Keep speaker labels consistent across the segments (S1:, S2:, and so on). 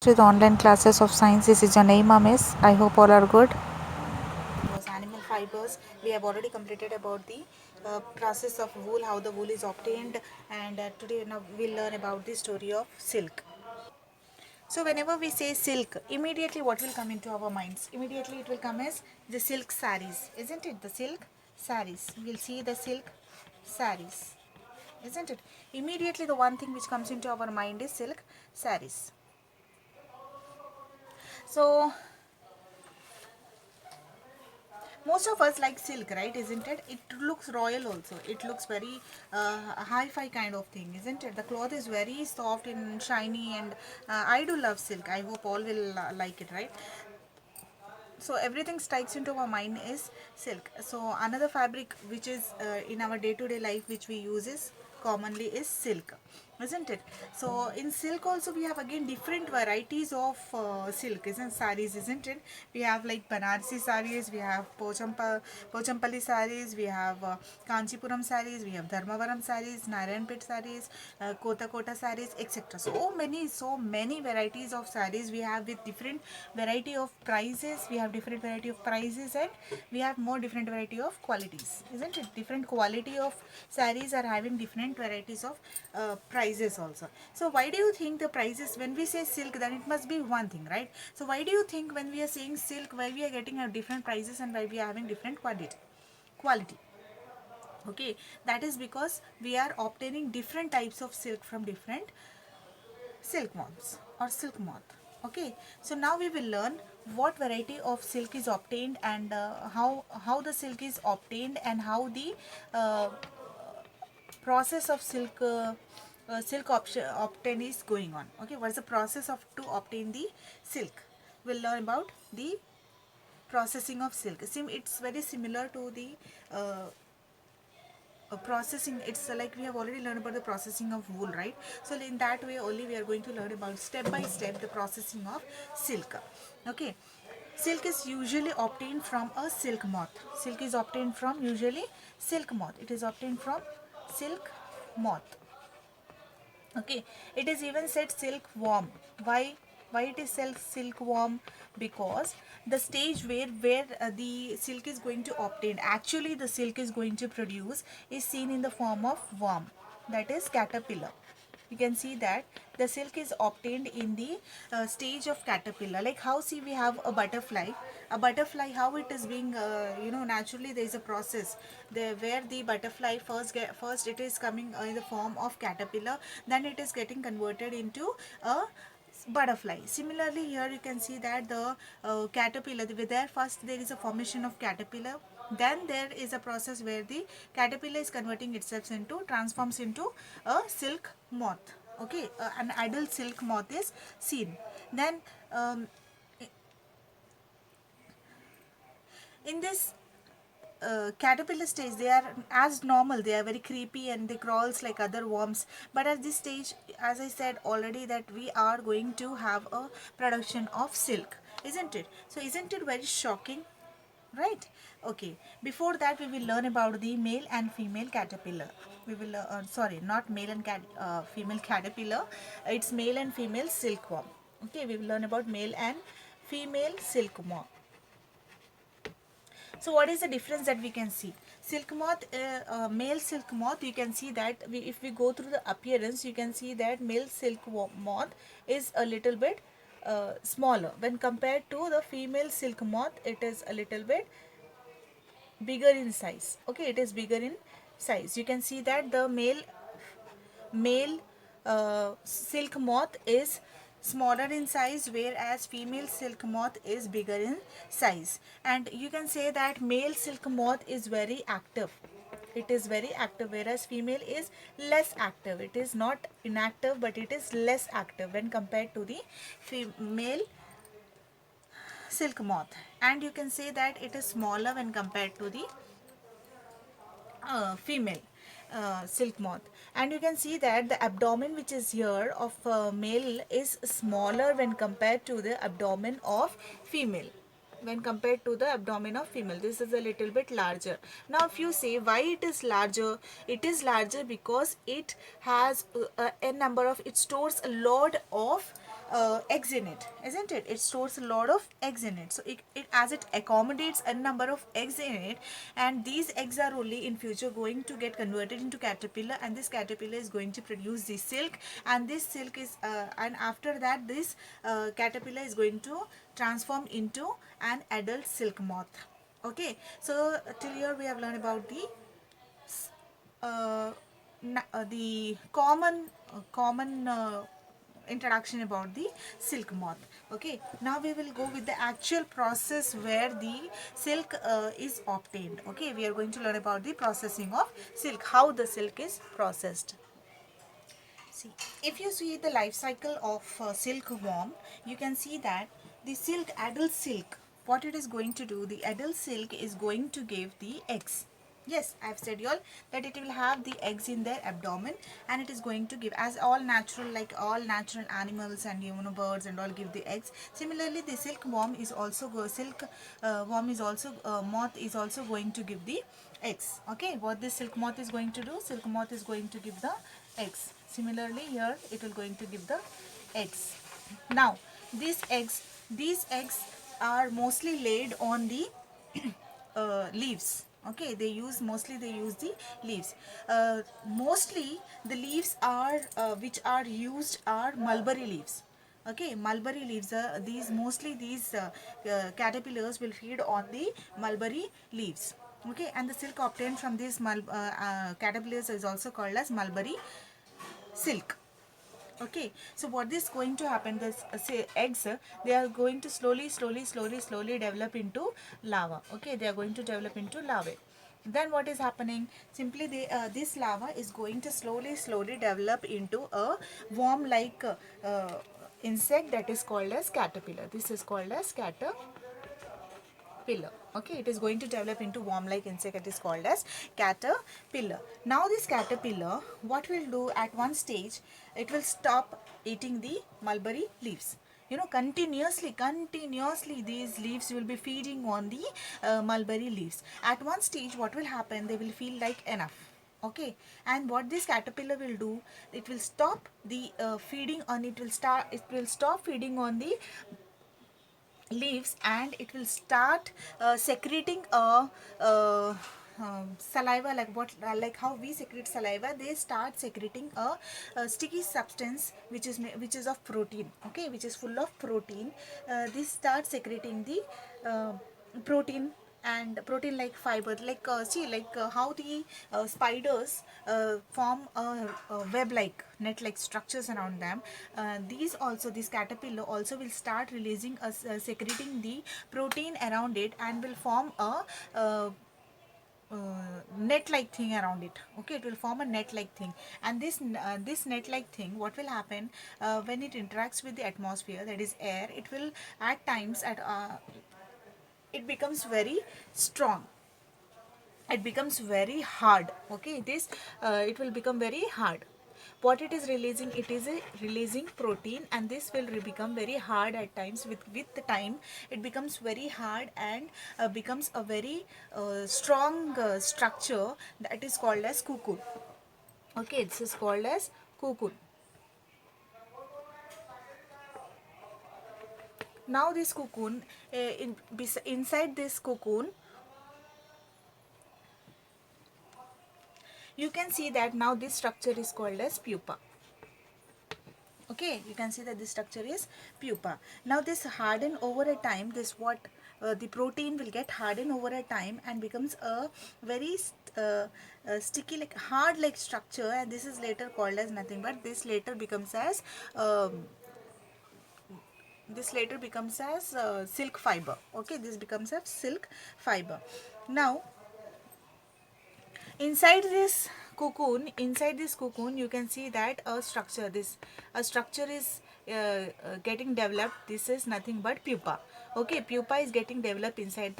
S1: To the online classes of science. This is your name, Miss. I hope all are good. Was animal fibers. We have already completed about the process of wool, how the wool is obtained, and today now we'll learn about the story of silk. So whenever we say silk, immediately what will come into our minds? Immediately it will come as the silk saris, isn't it? The silk saris. We'll see the silk saris, isn't it? Immediately the one thing which comes into our mind is silk saris. So most of us like silk, right? Isn't it? It looks royal also. It looks very hi-fi kind of thing, isn't it? The cloth is very soft and shiny, and I do love silk. I hope all will like it, right? So everything strikes into our mind is silk. So another fabric which is in our day-to-day life which we use is commonly is silk, isn't it? So in silk also we have again different varieties of silk, isn't saris, isn't it? We have like Banarsi saris, we have Pochampalli saris, we have Kanchipuram saris, we have Dharmavaram saris, Narayanpet saris, Kota saris, etc. So many varieties of saris we have with different variety of prices. We have different variety of prices, and we have more different variety of qualities, isn't it? Different quality of saris are having different varieties of prices also. So why do you think the prices, when we say silk, then it must be one thing, right? So why do you think when we are saying silk, why we are getting a different prices and why we are having different quality? Okay, that is because we are obtaining different types of silk from different silkworms or silk moth. Okay, so now we will learn what variety of silk is obtained, and how the silk is obtained, and how the uh, process of silk obtain is going on. Okay, what is the process of to obtain the silk? We'll learn about the processing of silk. It's very similar to the uh, processing. It's like we have already learned about the processing of wool, right? So in that way only we are going to learn about step by step the processing of silk. Okay, silk is usually obtained from a silk moth. Silk is obtained from usually silk moth. It is obtained from silk moth. Okay, it is even said silkworm. Why it is said silkworm? Because the stage where the silk is going to obtain, actually the silk is going to produce, is seen in the form of worm, that is caterpillar. You can see that the silk is obtained in the stage of caterpillar. Like how, see, we have a butterfly, how it is being naturally there is a process there where the butterfly first it is coming in the form of caterpillar, then it is getting converted into a butterfly. Similarly here you can see that the caterpillar, there first there is a formation of caterpillar, then there is a process where the caterpillar is converting itself into, transforms into a silk moth. Okay, an adult silk moth is seen. Then in this caterpillar stage, they are as normal, they are very creepy and they crawls like other worms. But at this stage, as I said already, that we are going to have a production of silk, isn't it? So isn't it very shocking, right? Okay, before that we will learn about the male and female caterpillar. We will sorry, not male and female caterpillar, it's male and female silkworm. Okay, we will learn about male and female silkworm. So what is the difference that we can see? Silk moth, male silk moth, you can see that if we go through the appearance, you can see that male silk moth is a little bit smaller when compared to the female silk moth. It is a little bit bigger in size. Okay, it is bigger in size. You can see that the male silk moth is smaller in size, whereas female silk moth is bigger in size. And you can say that male silk moth is very active. It is very active, whereas female is less active. It is not inactive, but it is less active when compared to the female silk moth. And you can say that it is smaller when compared to the female silk moth. And you can see that the abdomen which is here of male is smaller when compared to the abdomen of female. When compared to the abdomen of female, this is a little bit larger. Now if you say why it is larger, it is larger because it has a number of, it stores a lot of eggs in it, isn't it? It stores a lot of eggs in it. So it as it accommodates a number of eggs in it, and these eggs are only in future going to get converted into caterpillar, and this caterpillar is going to produce the silk, and this silk is and after that this caterpillar is going to transform into an adult silk moth. Okay, so till here we have learned about the uh, the common introduction about the silk moth. Okay, now we will go with the actual process where the silk is obtained. Okay, we are going to learn about the processing of silk, how the silk is processed. See, if you see the life cycle of silkworm, you can see that the silk, adult silk, what it is going to do, the adult silk is going to give the eggs. Yes, I have said you all that it will have the eggs in their abdomen, and it is going to give, as all natural, like all natural animals and birds and all give the eggs. Similarly, the silkworm is also worm is also moth is also going to give the eggs. Okay, what this silk moth is going to do? Silk moth is going to give the eggs. Similarly, here it will going to give the eggs. Now, these eggs are mostly laid on the leaves. Okay, they use the leaves. Mostly the leaves are which are used are mulberry leaves. Okay, mulberry leaves, these caterpillars will feed on the mulberry leaves. Okay, and the silk obtained from these caterpillars is also called as mulberry silk. Okay, so what is going to happen, this say eggs, they are going to slowly develop into lava. Okay, they are going to develop into larvae. Then what is happening, simply this lava is going to slowly develop into a worm like insect that is called as caterpillar. This is called as caterpillar. Okay, it is going to develop into worm like insect, it is called as caterpillar. Now this caterpillar, what will do at one stage, it will stop eating the mulberry leaves. Continuously these leaves will be feeding on the mulberry leaves. At one stage, what will happen, they will feel like enough. Okay, and what this caterpillar will do, it will stop the feeding on, it will stop feeding on the leaves, and it will start secreting saliva, like like how we secrete saliva. They start secreting a sticky substance which is of protein. Okay, which is full of protein. This starts secreting the protein, and protein like fiber, like see, like how the spiders form a web like net like structures around them. This caterpillar also will start releasing secreting the protein around it, and will form a net like thing around it. Okay, it will form a net like thing, and this net like thing, what will happen, when it interacts with the atmosphere, that is air, it will at times at it becomes very strong, it becomes very hard. Okay, it will become very hard. What it is releasing, it is releasing protein, and this will become very hard at times. With the time, it becomes very hard, and becomes a very strong structure, that is called as cocoon. Okay, this is called as cocoon. Now this cocoon, inside this cocoon, you can see that now this structure is called as pupa. Okay, you can see that this structure is pupa. Now this harden over a time, the protein will get hardened over a time, and becomes a very sticky, like hard like structure, and this is later called as nothing but, this later becomes as silk fiber. Okay, this becomes a silk fiber. Now inside this cocoon, you can see that a structure is getting developed. This is nothing but pupa. Okay, pupa is getting developed inside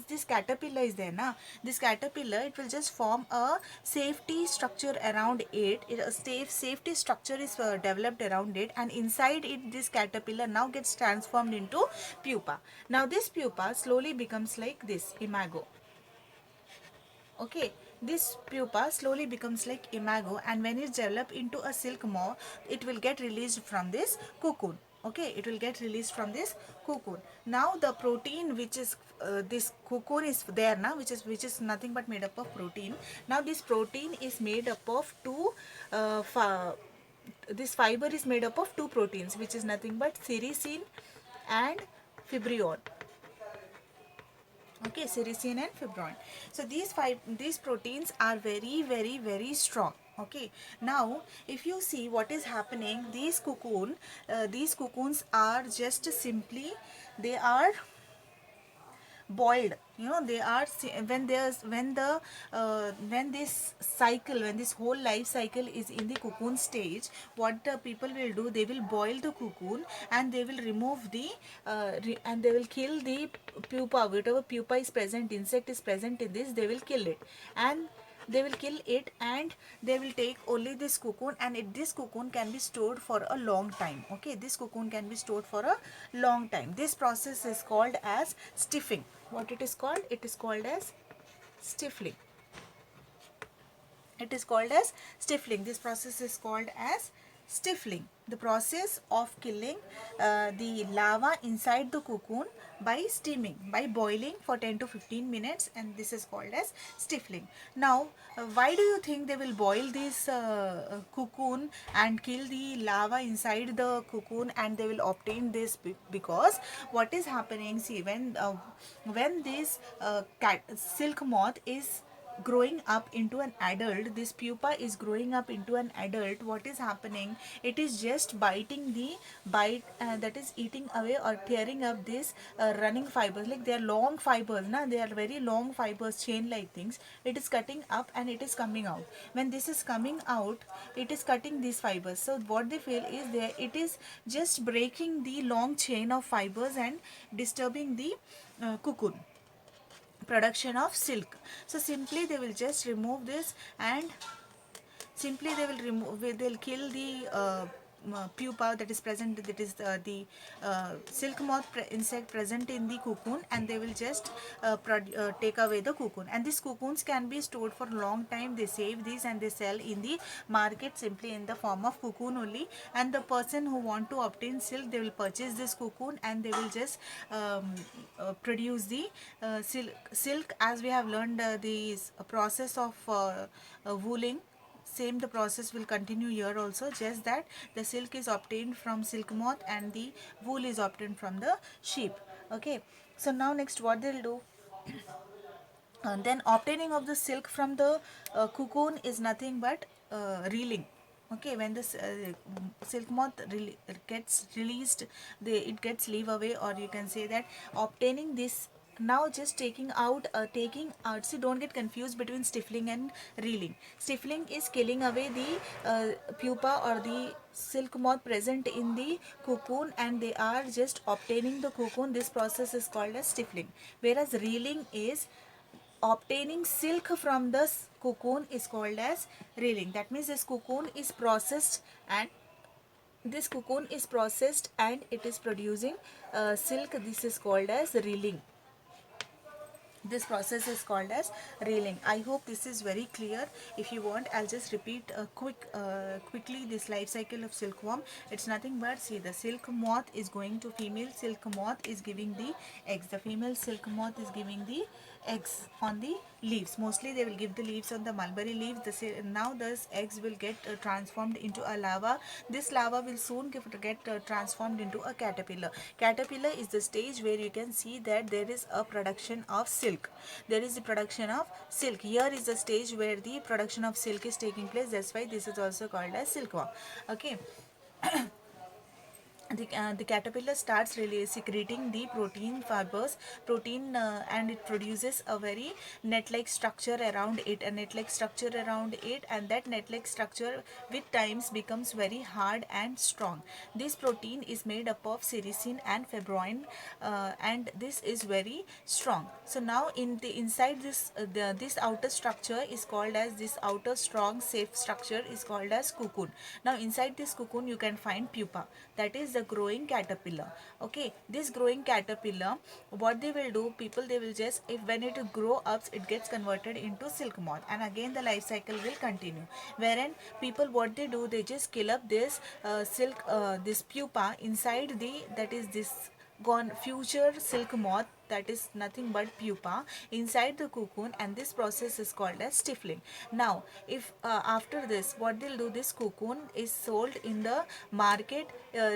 S1: this caterpillar is there na. This caterpillar, it will just form a safety structure around it. A safety structure is developed around it, and inside it, this caterpillar now gets transformed into pupa. Now this pupa slowly becomes like this imago. Okay, this pupa slowly becomes like imago, and when it's developed into a silk moth, it will get released from this cocoon. Okay, it will get released from this cocoon. Now the protein which is this cocoon is there now, which is nothing but made up of protein. Now this protein is made up of two this fiber is made up of two proteins, which is nothing but sericin and fibrin. Okay, sericin and fibrin. So these proteins are very strong. Okay, now if you see what is happening, these cocoons are just simply, they are boiled, they are when there's when this cycle, when this whole life cycle is in the cocoon stage, what the people will do, they will boil the cocoon and they will remove the and they will kill the pupa, whatever pupa is present, insect is present in this, they will kill it, and they will kill it, and they will take only this cocoon, and this cocoon can be stored for a long time. Okay, this cocoon can be stored for a long time. This process is called as stiffing. What it is called? It is called as stiffling. It is called as stiffling. This process is called as stiffling. The process of killing the larva inside the cocoon by steaming, by boiling for 10 to 15 minutes, and this is called as stiffling. Now, why do you think they will boil this cocoon and kill the larva inside the cocoon, and they will obtain this? Because what is happening, see, when this silk moth is growing up into an adult, this pupa is growing up into an adult, what is happening, it is just biting the bite that is eating away or tearing up this running fibers, like they are long fibers na, they are very long fibers, chain like things, it is cutting up and it is coming out. When this is coming out, it is cutting these fibers, so what they feel is there, it is just breaking the long chain of fibers and disturbing the cocoon production of silk. So simply they will just remove this, and simply they will remove, they'll kill the pupa that is present, that is the silk moth insect present in the cocoon, and they will just take away the cocoon, and these cocoons can be stored for a long time. They save these and they sell in the market simply in the form of cocoon only, and the person who want to obtain silk, they will purchase this cocoon and they will just produce the silk, as we have learned the process of wooling. Same the process will continue here also, just that the silk is obtained from silk moth and the wool is obtained from the sheep. Okay, so now next what they'll do, then obtaining of the silk from the cocoon is nothing but reeling. Okay, when this silk moth gets released, it gets leave away, or you can say that obtaining this, now just taking out, see, don't get confused between stifling and reeling. Stifling is killing away the pupa or the silk moth present in the cocoon, and they are just obtaining the cocoon. This process is called as stifling, whereas reeling is obtaining silk from the cocoon is called as reeling. That means this cocoon is processed, and it is producing silk. This is called as reeling. This process is called as reeling. I hope this is very clear. If you want, I'll just repeat quickly this life cycle of silkworm. It's nothing but, see, the silk moth is going to, female silk moth is giving the eggs, the female silk moth is giving the eggs on the leaves. Mostly they will give the leaves on the mulberry leaves. Now those eggs will get transformed into a larva. This larva will soon get transformed into a caterpillar. Caterpillar is the stage where you can see that there is a production of silk. There is the production of silk. Here is the stage where the production of silk is taking place. That's why this is also called as silkworm. Okay. The caterpillar starts really secreting the protein, and it produces a very net-like structure around it, and that net-like structure with times becomes very hard and strong. This protein is made up of sericin and fibrin, and this is very strong. So now in the inside this outer structure is called as, this outer strong safe structure is called as cocoon. Now inside this cocoon you can find pupa, that is a growing caterpillar. Okay, this growing caterpillar, what they will do, people, they will just, if when it grow up, it gets converted into silk moth, and again the life cycle will continue, wherein people, what they do, they just kill up this silk, this pupa inside the, that is this gone future silk moth, that is nothing but pupa inside the cocoon, and this process is called as stiffling. Now if after this, what they'll do, this cocoon is sold in the market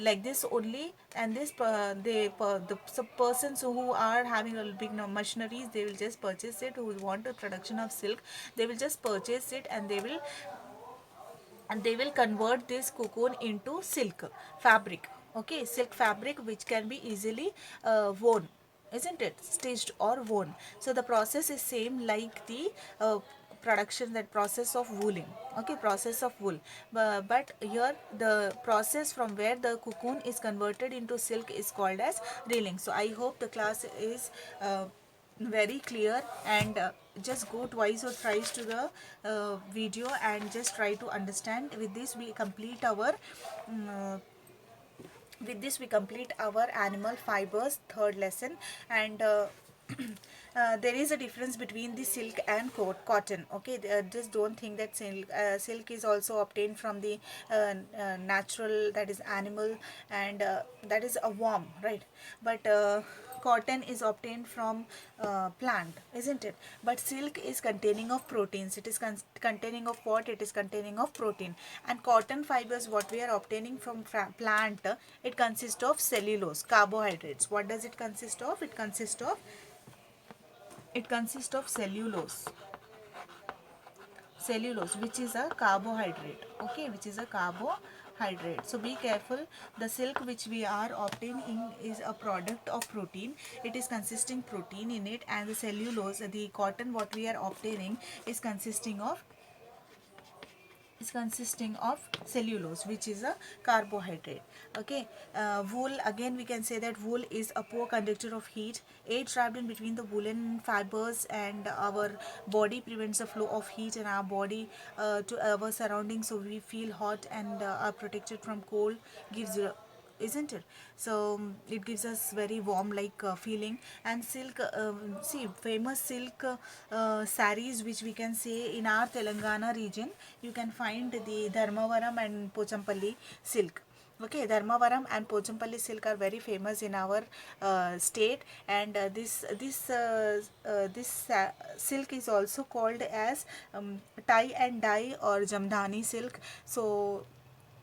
S1: like this only, and this the persons who are having a big machineries, they will just purchase it, who want the production of silk, they will just purchase it, and they will convert this cocoon into silk fabric. Okay, silk fabric which can be easily worn, isn't it, stitched or worn. So the process is same like the production, that process of wooling. Okay, process of wool. But here the process from where the cocoon is converted into silk is called as reeling. So I hope the class is very clear, and just go twice or thrice to the video and just try to understand. With this we complete our mm, with this we complete our animal fibers third lesson. And there is a difference between the silk and cotton. Okay, just don't think that silk is also obtained from the natural, that is animal, and that is a worm, right? But cotton is obtained from plant, isn't it? But silk is containing of proteins. It is containing of what? It is containing of protein. And cotton fibers, what we are obtaining from plant, it consists of cellulose, carbohydrates. What does it consist of? It consists of cellulose, which is a carbohydrate. Okay, which is a carbohydrate. So be careful. The silk which we are obtaining is a product of protein. It is consisting protein in it, and the cellulose, the cotton what we are obtaining, is consisting of cellulose, which is a carbohydrate. Okay, wool, again we can say that wool is a poor conductor of heat. Air trapped in between the woolen fibers, and our body prevents the flow of heat in our body to our surroundings, so we feel hot and are protected from cold. Gives isn't it? So it gives us very warm like feeling. And silk, see, famous silk saris which we can say in our Telangana region, you can find the Dharmavaram and Pochampalli silk. Okay, Dharmavaram and Pochampalli silk are very famous in our state. And this silk is also called as tie and dye or Jamdani silk. So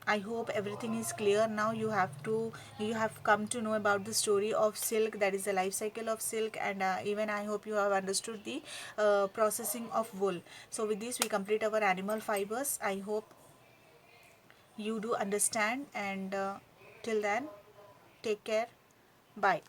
S1: I hope everything is clear now. You have come to know about the story of silk, that is the life cycle of silk, and even I hope you have understood the processing of wool. So with this we complete our animal fibers. I hope you do understand, and till then, take care. Bye.